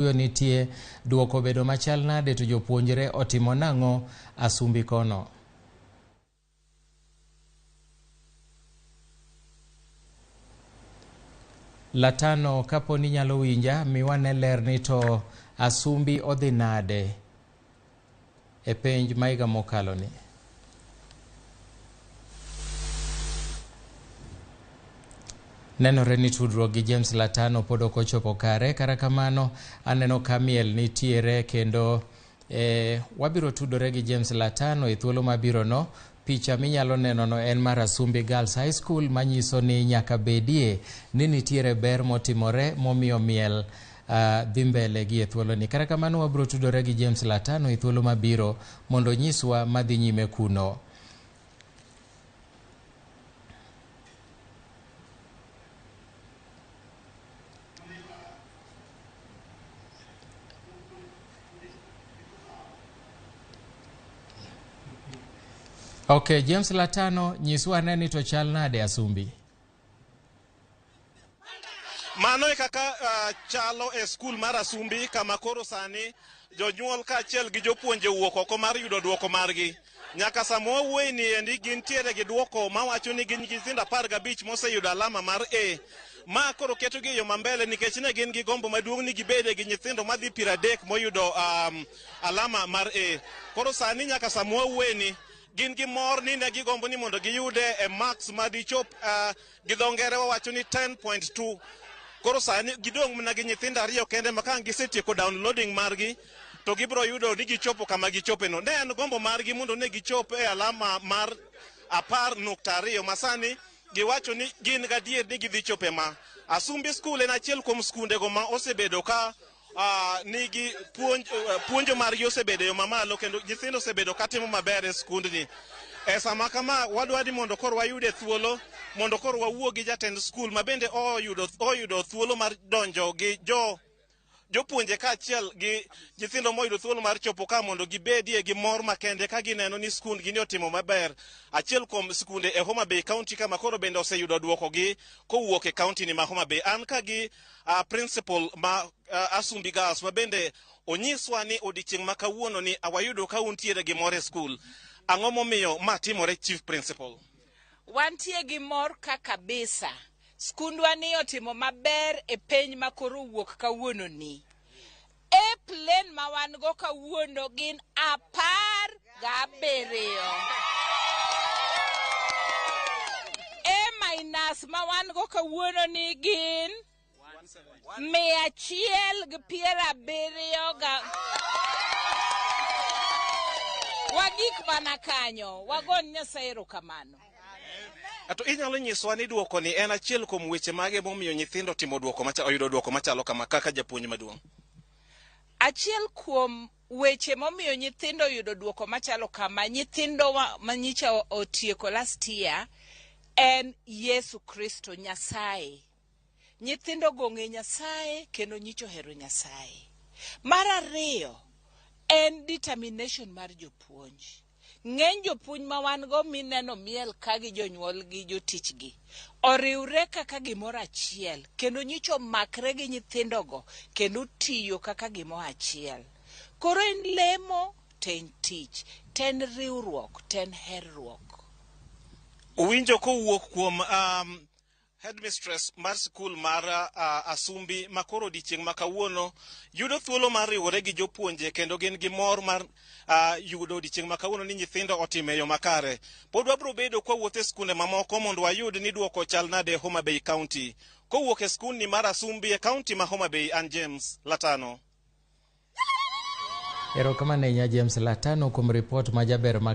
nitie duoko bedo machal nade to jopuonjre otimo nang'o Asumbi kono. Latano kapo ni nyalo winja miwane ler ni to Asumbi odhi nade e penj maiga mokalo ni. Nenore ni tudruok gi James Latano pod ok ochopo kare, kara kamano aneno Kamiel nitiere kendo wabiro tudore gi James Latano e thuolo mabiro no. Picha minyalo neno no en mar Asumbi Girls High School, manyiso ni nyaka bedie ni nitiere ber motimore momiyo miel dhi mbele gi e thuolo ni. Kara kamano wabiro tudore gi James Latano e thuolo mabiro mondo nyiswa madhi nyime kuno. Okay, James Latano, nyiswa neni to chal nade Asumbi? Mano e kaka chalo e skul mar Asumbi, kama koro sani jonyuol kaachiel gi jopuonje wuok oko mar yudo duoko margi. Nyaka samo wuoyi ni endi gintiere gi duoko mawacho ni gin nyithindo 15 moseyudo alama mar A. Ma koro keto gi yo mambele nikech ne gin gi gombo maduong' ni gibede gi nyithindo madhi 30 moyudo alama mar A. Koro sani nyaka samo wuoyi ni gin gi mor ni ne gigombo ni mondo giyude e marks madichop gi dho ngere wawacho ni 10.2. Koro sani gidong' mana gi nyithindo 2 kende ma ka gisetieko downloading margi to gibiro yudo ni gichopo kama gichope no. Ne en gombo margi mondo ne gichop e alama mar 10.2 masani giwacho ni gin gadier ni gidhi chope ma. Asumbi School en achiel kuom skunde go ma osebedo ka nigi puonjo margi osebedo yo mamalo kendo nyithindo osebedo katimo maber e skundni. E sama kama wadwadi mondo koro wayude thuolo mondo koro wawuo gi jatend skul ma bende oyudo thuolo mar donjo gi jopuonje kaachiel gi nyithindo moyudo thuolo mar chopo ka mondo gibedie gi mor makende ka gineno ni skund gi otimo maber. Achiel kuom skunde e Homa Bay County kama koro bende oseyudo duoko gi kowuok e county ni ma Homa Bay. An ka gi principal ma Asumbi Girls ma bende onyiswa ni odiochieng' ma kawuono ni awayudo ka untiere gi mor e skul. Ang'o momiyo ma timore, Chief Principal? Wantie gi mor ka kabisa. Skundwa ni otimo maber e penj ma koro wuok kawuono ni. E plan ma wan go kawuono gin 17. E minus ma wan go kawuono ni gin 170 ga wagik mana kanyo. Wagon Nyasaye erokamano. Ato inyalo nyiswa ni duoko ni en achiel kuom weche mage momiyo nyithindo oyudo duoko machalo kama kaka japuonj maduong'? Achiel kuom weche momiyo nyithindo yudo duoko machalo kama, nyithindo manyicha otieko last year, en Yesu Kristo, Nyasaye. Nyithindo gong'e Nyasaye kendo nyicho hero Nyasaye. Mar ariyo en determination mar jopuonj. Ng'eny jopuonj ma wan go mineno miel ka gi jonyuol gi jotich gi oriwre kaka gimoro achiel kendo nyicho makre gi nyithindo go kendo tiyo kaka gimoro achiel. Koro en lemo, ten tich, ten riwruok, ten herruok. Uwinjo kowuok kuom headmistress mar skul mar Asumbi makoro odiochieng' ma kawuono yudo thuolo mar riwore gi jopuonje kendo gin gi mor mar yudo odiochieng' ma kawuono ni nyithindo otimo yo makare. Pod wabiro bedo kwawuotho e skunde mamoko mondo wayud ni duoko chal nade Homa Bay County. Kowuok e skul ni mar Asumbi e county ma Homa Bay, an James Latano. Erokamano ahinya James Latano kuom report ma jaber ma